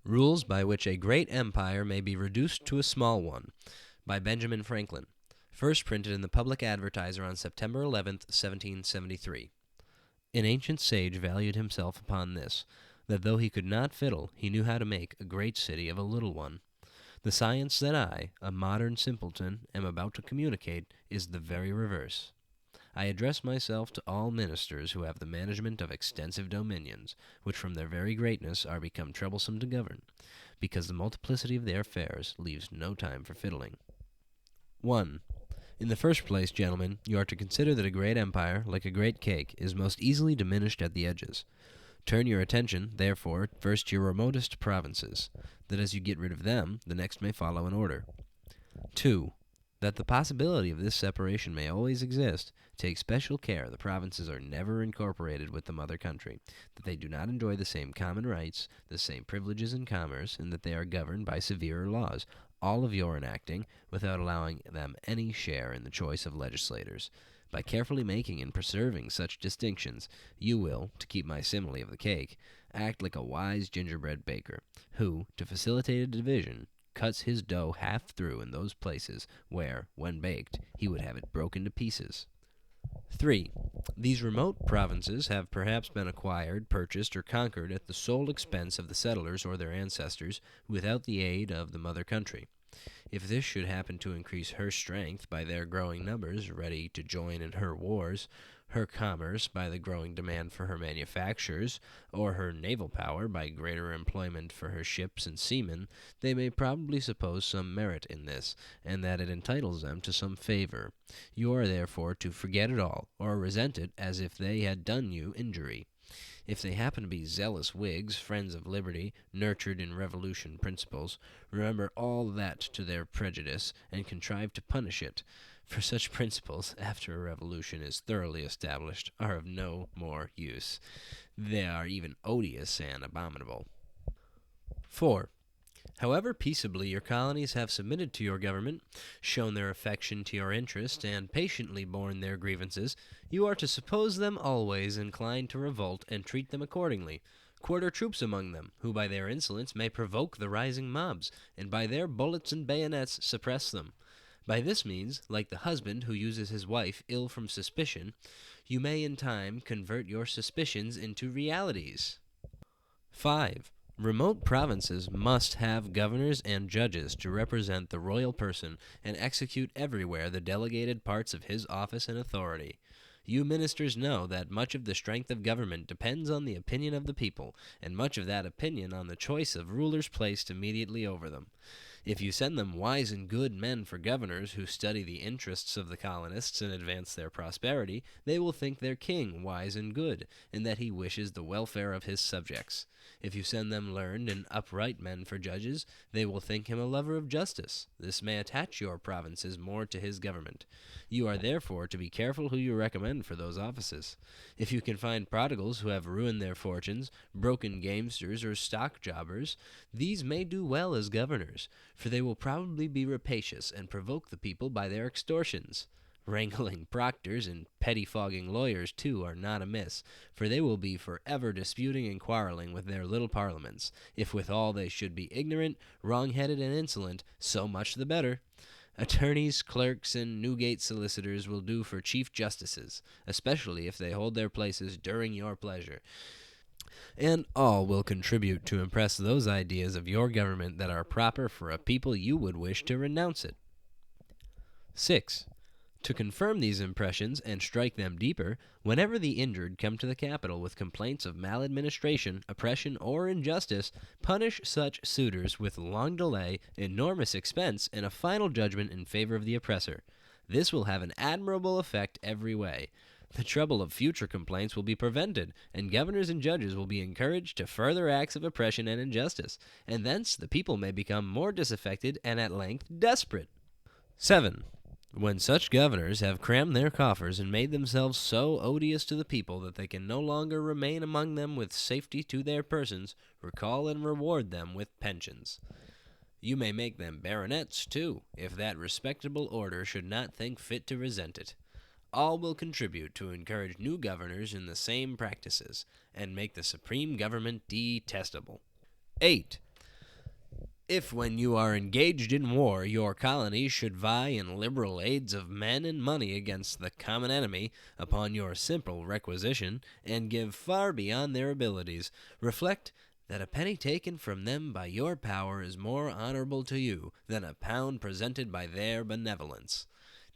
Rules by which a great empire may be reduced to a small one, by Benjamin Franklin. First printed in the Public Advertiser on September 11th, 1773. An ancient sage valued himself upon this, that though he could not fiddle, he knew how to make a great city of a little one. The science that I, a modern simpleton, am about to communicate is the very reverse. I address myself to all ministers who have the management of extensive dominions, which from their very greatness are become troublesome to govern, because the multiplicity of their affairs leaves no time for fiddling. 1. In the first place, gentlemen, you are to consider that a great empire, like a great cake, is most easily diminished at the edges. Turn your attention, therefore, first to your remotest provinces, that as you get rid of them, the next may follow in order. 2. That the possibility of this separation may always exist, take special care the provinces are never incorporated with the mother country, that they do not enjoy the same common rights, the same privileges in commerce, and that they are governed by severer laws, all of your enacting, without allowing them any share in the choice of legislators. By carefully making and preserving such distinctions, you will, to keep my simile of the cake, act like a wise gingerbread baker, who, to facilitate a division, cuts his dough half through in those places where, when baked, he would have it broken to pieces. 3. These remote provinces have perhaps been acquired, purchased, or conquered at the sole expense of the settlers or their ancestors, without the aid of the mother country. If this should happen to increase her strength by their growing numbers, ready to join in her wars, her commerce by the growing demand for her manufactures, or her naval power by greater employment for her ships and seamen, they may probably suppose some merit in this, and that it entitles them to some favor. You are therefore to forget it all, or resent it as if they had done you injury. If they happen to be zealous Whigs, friends of liberty, nurtured in Revolution principles, remember all that to their prejudice, and contrive to punish it. For such principles, after a revolution is thoroughly established, are of no more use. They are even odious and abominable. 4. However peaceably your colonies have submitted to your government, shown their affection to your interest, and patiently borne their grievances, you are to suppose them always inclined to revolt, and treat them accordingly. Quarter troops among them, who by their insolence may provoke the rising mobs, and by their bullets and bayonets suppress them. By this means, like the husband who uses his wife ill from suspicion, you may in time convert your suspicions into realities. 5. Remote provinces must have governors and judges to represent the royal person and execute everywhere the delegated parts of his office and authority. You ministers know that much of the strength of government depends on the opinion of the people, and much of that opinion on the choice of rulers placed immediately over them. If you send them wise and good men for governors who study the interests of the colonists and advance their prosperity, they will think their king wise and good, and that he wishes the welfare of his subjects. If you send them learned and upright men for judges, they will think him a lover of justice. This may attach your provinces more to his government. You are therefore to be careful who you recommend for those offices. If you can find prodigals who have ruined their fortunes, broken gamesters, or stock jobbers, these may do well as governors, for they will probably be rapacious and provoke the people by their extortions. Wrangling proctors and pettifogging lawyers, too, are not amiss, for they will be forever disputing and quarreling with their little parliaments. If withal they should be ignorant, wrong-headed, and insolent, so much the better. Attorneys, clerks, and Newgate solicitors will do for chief justices, especially if they hold their places during your pleasure. And all will contribute to impress those ideas of your government that are proper for a people you would wish to renounce it. 6. To confirm these impressions and strike them deeper, whenever the injured come to the capital with complaints of maladministration, oppression, or injustice, punish such suitors with long delay, enormous expense, and a final judgment in favor of the oppressor. This will have an admirable effect every way. The trouble of future complaints will be prevented, and governors and judges will be encouraged to further acts of oppression and injustice, and thence the people may become more disaffected and at length desperate. 7. When such governors have crammed their coffers and made themselves so odious to the people that they can no longer remain among them with safety to their persons, recall and reward them with pensions. You may make them baronets, too, if that respectable order should not think fit to resent it. All will contribute to encourage new governors in the same practices, and make the supreme government detestable. 8. If when you are engaged in war your colonies should vie in liberal aids of men and money against the common enemy upon your simple requisition, and give far beyond their abilities, reflect that a penny taken from them by your power is more honorable to you than a pound presented by their benevolence.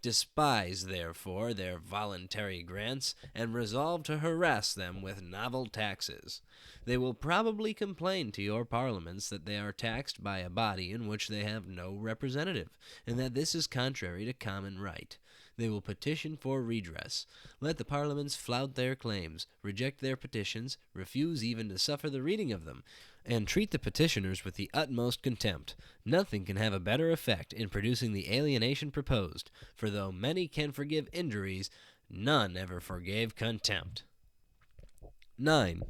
Despise, therefore, their voluntary grants, and resolve to harass them with novel taxes. They will probably complain to your parliaments that they are taxed by a body in which they have no representative, and that this is contrary to common right. They will petition for redress. Let the parliaments flout their claims, reject their petitions, refuse even to suffer the reading of them, and treat the petitioners with the utmost contempt. Nothing can have a better effect in producing the alienation proposed, for though many can forgive injuries, none ever forgave contempt. 9.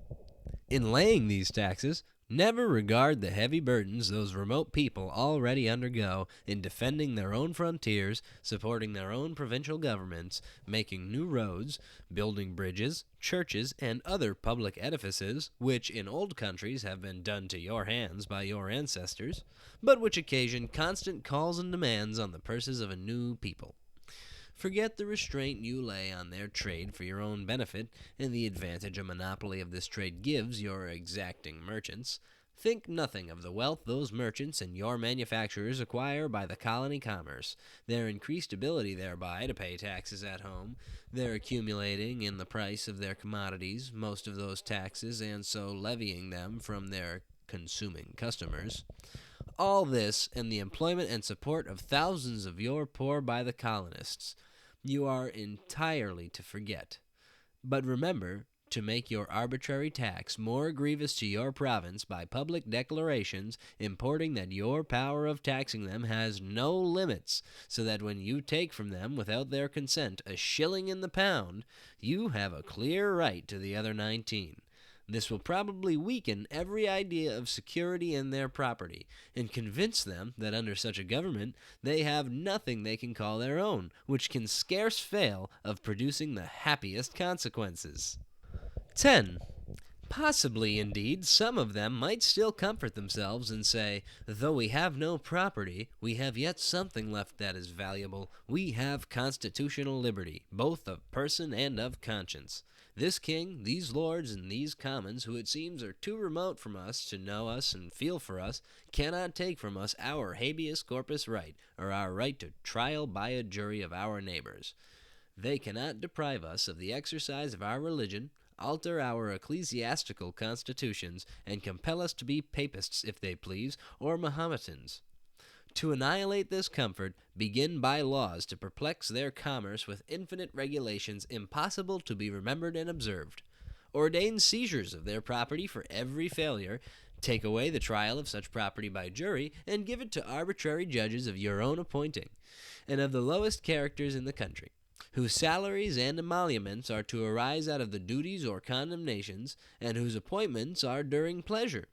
In laying these taxes, never regard the heavy burdens those remote people already undergo in defending their own frontiers, supporting their own provincial governments, making new roads, building bridges, churches, and other public edifices, which in old countries have been done to your hands by your ancestors, but which occasion constant calls and demands on the purses of a new people. Forget the restraint you lay on their trade for your own benefit, and the advantage a monopoly of this trade gives your exacting merchants. Think nothing of the wealth those merchants and your manufacturers acquire by the colony commerce, their increased ability thereby to pay taxes at home, their accumulating in the price of their commodities most of those taxes, and so levying them from their consuming customers. All this, and the employment and support of thousands of your poor by the colonists, you are entirely to forget. But remember to make your arbitrary tax more grievous to your province by public declarations importing that your power of taxing them has no limits, so that when you take from them without their consent a shilling in the pound, you have a clear right to the other 19. This will probably weaken every idea of security in their property, and convince them that under such a government they have nothing they can call their own, which can scarce fail of producing the happiest consequences. 10. Possibly, indeed, some of them might still comfort themselves and say, though we have no property, we have yet something left that is valuable. We have constitutional liberty, both of person and of conscience. This king, these lords, and these commons, who it seems are too remote from us to know us and feel for us, cannot take from us our habeas corpus right, or our right to trial by a jury of our neighbors. They cannot deprive us of the exercise of our religion, alter our ecclesiastical constitutions, and compel us to be papists if they please, or Mahometans. To annihilate this comfort, begin by laws to perplex their commerce with infinite regulations impossible to be remembered and observed. Ordain seizures of their property for every failure, take away the trial of such property by jury, and give it to arbitrary judges of your own appointing, and of the lowest characters in the country, whose salaries and emoluments are to arise out of the duties or condemnations, and whose appointments are during pleasure.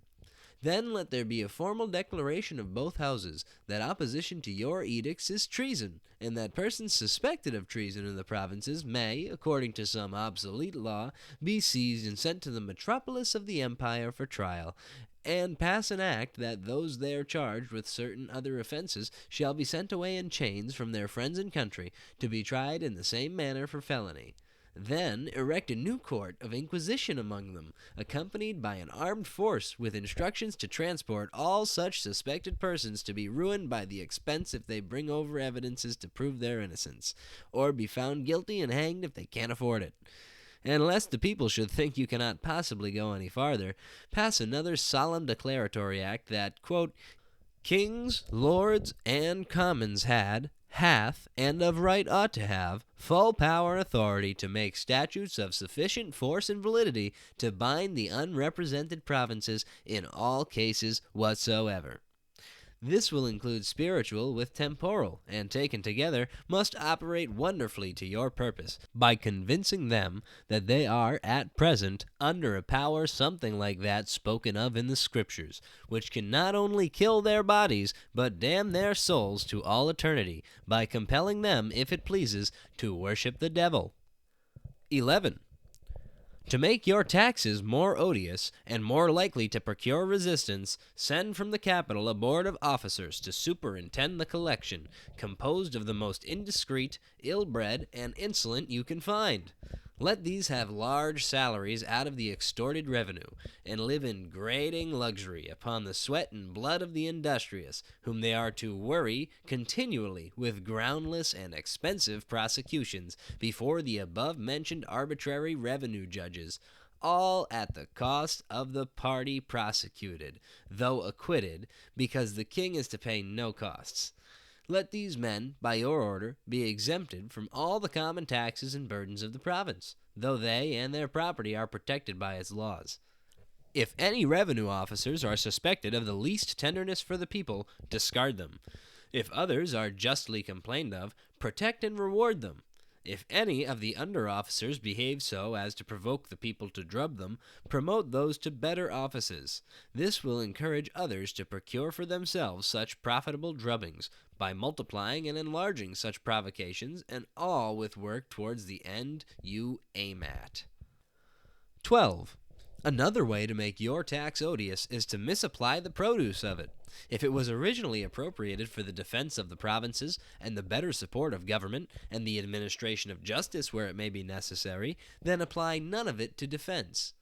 Then let there be a formal declaration of both houses that opposition to your edicts is treason, and that persons suspected of treason in the provinces may, according to some obsolete law, be seized and sent to the metropolis of the empire for trial, and pass an act that those there charged with certain other offenses shall be sent away in chains from their friends and country, to be tried in the same manner for felony. Then erect a new court of inquisition among them, accompanied by an armed force, with instructions to transport all such suspected persons to be ruined by the expense if they bring over evidences to prove their innocence, or be found guilty and hanged if they can't afford it. And lest the people should think you cannot possibly go any farther, pass another solemn declaratory act that, quote, kings, lords, and commons hath, and of right ought to have, full power and authority to make statutes of sufficient force and validity to bind the unrepresented provinces in all cases whatsoever. This will include spiritual with temporal, and taken together must operate wonderfully to your purpose, by convincing them that they are at present under a power something like that spoken of in the Scriptures, which can not only kill their bodies, but damn their souls to all eternity, by compelling them, if it pleases, to worship the devil. 11. To make your taxes more odious and more likely to procure resistance, send from the capital a board of officers to superintend the collection, composed of the most indiscreet, ill-bred, and insolent you can find. Let these have large salaries out of the extorted revenue, and live in grating luxury upon the sweat and blood of the industrious, whom they are to worry continually with groundless and expensive prosecutions before the above-mentioned arbitrary revenue judges, all at the cost of the party prosecuted, though acquitted, because the king is to pay no costs. Let these men, by your order, be exempted from all the common taxes and burdens of the province, though they and their property are protected by its laws. If any revenue officers are suspected of the least tenderness for the people, discard them. If others are justly complained of, protect and reward them. If any of the under-officers behave so as to provoke the people to drub them, promote those to better offices. This will encourage others to procure for themselves such profitable drubbings, by multiplying and enlarging such provocations, and all with work towards the end you aim at. 12. Another way to make your tax odious is to misapply the produce of it. If it was originally appropriated for the defense of the provinces, and the better support of government, and the administration of justice where it may be necessary, then apply none of it to defense.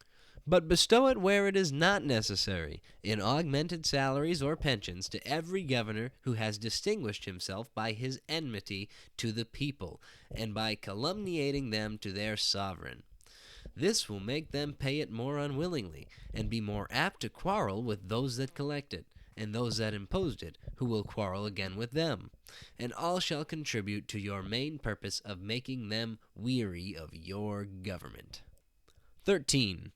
But bestow it where it is not necessary, in augmented salaries or pensions to every governor who has distinguished himself by his enmity to the people, and by calumniating them to their sovereign. This will make them pay it more unwillingly, and be more apt to quarrel with those that collect it, and those that imposed it, who will quarrel again with them. And all shall contribute to your main purpose of making them weary of your government. 13.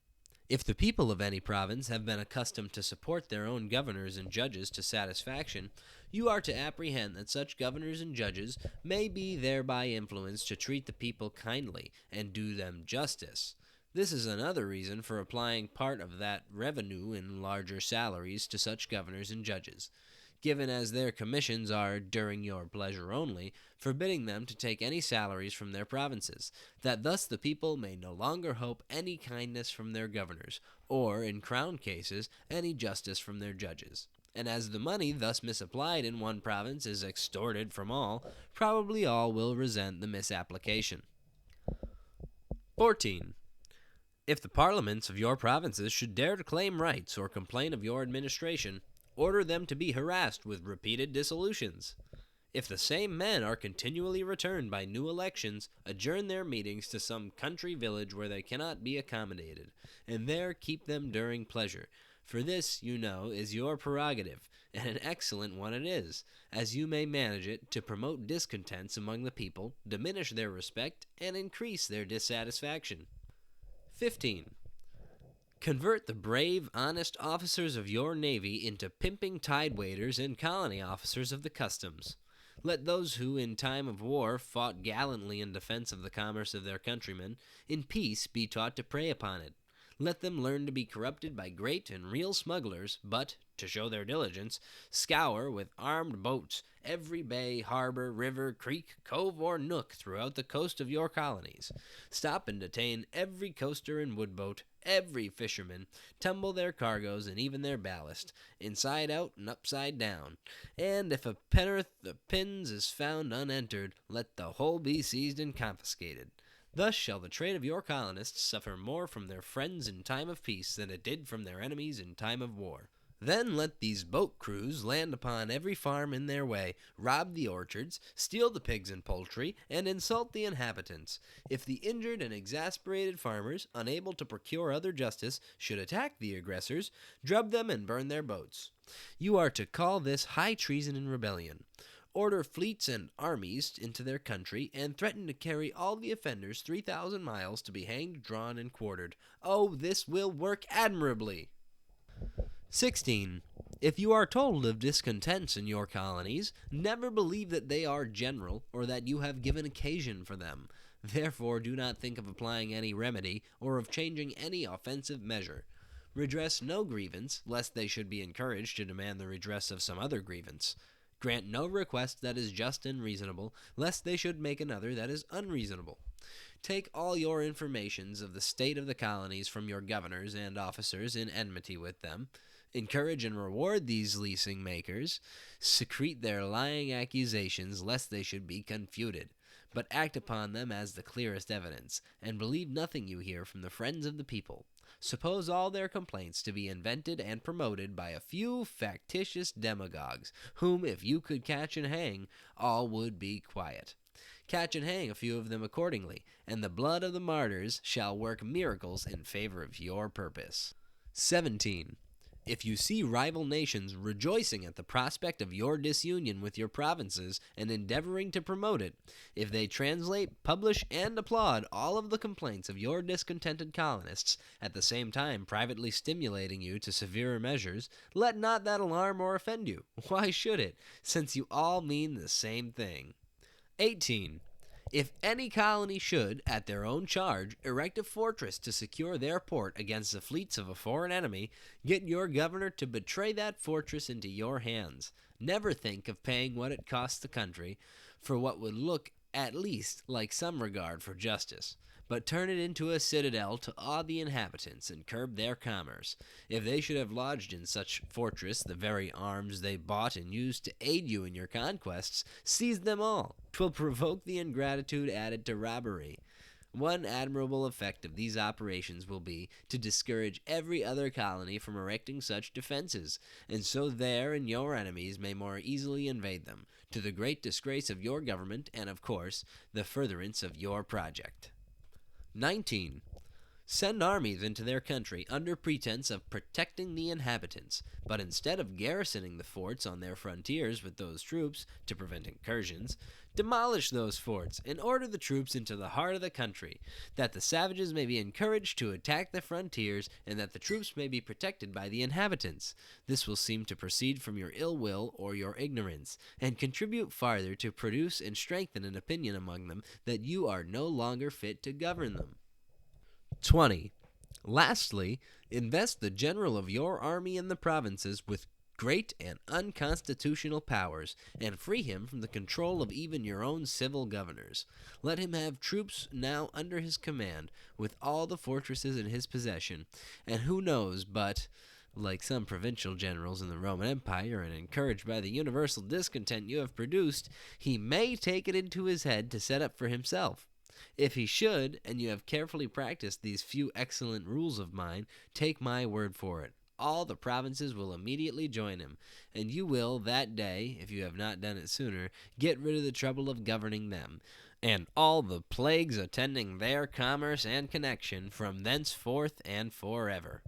If the people of any province have been accustomed to support their own governors and judges to satisfaction, you are to apprehend that such governors and judges may be thereby influenced to treat the people kindly and do them justice. This is another reason for applying part of that revenue in larger salaries to such governors and judges, given as their commissions are during your pleasure only, forbidding them to take any salaries from their provinces, that thus the people may no longer hope any kindness from their governors, or, in crown cases, any justice from their judges. And as the money thus misapplied in one province is extorted from all, probably all will resent the misapplication. 14. If the parliaments of your provinces should dare to claim rights or complain of your administration, order them to be harassed with repeated dissolutions. If the same men are continually returned by new elections, adjourn their meetings to some country village where they cannot be accommodated, and there keep them during pleasure. For this, you know, is your prerogative, and an excellent one it is, as you may manage it to promote discontents among the people, diminish their respect, and increase their dissatisfaction. 15. Convert the brave, honest officers of your navy into pimping tide-waiters and colony officers of the customs. Let those who in time of war fought gallantly in defense of the commerce of their countrymen, in peace be taught to prey upon it. Let them learn to be corrupted by great and real smugglers, but, to show their diligence, scour with armed boats every bay, harbor, river, creek, cove, or nook throughout the coast of your colonies. Stop and detain every coaster and woodboat, every fisherman, tumble their cargoes and even their ballast, inside out and upside down. And if a pen'orth of pins is found unentered, let the whole be seized and confiscated. Thus shall the trade of your colonists suffer more from their friends in time of peace than it did from their enemies in time of war. Then let these boat crews land upon every farm in their way, rob the orchards, steal the pigs and poultry, and insult the inhabitants. If the injured and exasperated farmers, unable to procure other justice, should attack the aggressors, drub them and burn their boats. You are to call this high treason and rebellion. Order fleets and armies into their country, and threaten to carry all the offenders 3,000 miles to be hanged, drawn, and quartered. Oh, this will work admirably! 16. If you are told of discontents in your colonies, never believe that they are general, or that you have given occasion for them. Therefore do not think of applying any remedy, or of changing any offensive measure. Redress no grievance, lest they should be encouraged to demand the redress of some other grievance. Grant no request that is just and reasonable, lest they should make another that is unreasonable. Take all your informations of the state of the colonies from your governors and officers in enmity with them. Encourage and reward these leasing makers. Secrete their lying accusations, lest they should be confuted. But act upon them as the clearest evidence, and believe nothing you hear from the friends of the people. Suppose all their complaints to be invented and promoted by a few factitious demagogues, whom, if you could catch and hang, all would be quiet. Catch and hang a few of them accordingly, and the blood of the martyrs shall work miracles in favor of your purpose. 17. If you see rival nations rejoicing at the prospect of your disunion with your provinces and endeavoring to promote it, if they translate, publish, and applaud all of the complaints of your discontented colonists, at the same time privately stimulating you to severer measures, let not that alarm or offend you. Why should it, since you all mean the same thing? 18. If any colony should, at their own charge, erect a fortress to secure their port against the fleets of a foreign enemy, get your governor to betray that fortress into your hands. Never think of paying what it costs the country for what would look, at least, like some regard for justice, but turn it into a citadel to awe the inhabitants and curb their commerce. If they should have lodged in such fortress the very arms they bought and used to aid you in your conquests, seize them all. 'Twill provoke the ingratitude added to robbery. One admirable effect of these operations will be to discourage every other colony from erecting such defenses, and so their and your enemies may more easily invade them, to the great disgrace of your government and, of course, the furtherance of your project. 19. Send armies into their country under pretense of protecting the inhabitants, but instead of garrisoning the forts on their frontiers with those troops to prevent incursions, demolish those forts and order the troops into the heart of the country, that the savages may be encouraged to attack the frontiers and that the troops may be protected by the inhabitants. This will seem to proceed from your ill will or your ignorance, and contribute farther to produce and strengthen an opinion among them that you are no longer fit to govern them. 20. Lastly, invest the general of your army in the provinces with great and unconstitutional powers, and free him from the control of even your own civil governors. Let him have troops now under his command, with all the fortresses in his possession, and who knows but, like some provincial generals in the Roman Empire, and encouraged by the universal discontent you have produced, he may take it into his head to set up for himself. If he should, and you have carefully practiced these few excellent rules of mine, take my word for it, all the provinces will immediately join him, and you will that day, if you have not done it sooner, get rid of the trouble of governing them, and all the plagues attending their commerce and connection from thenceforth and forever.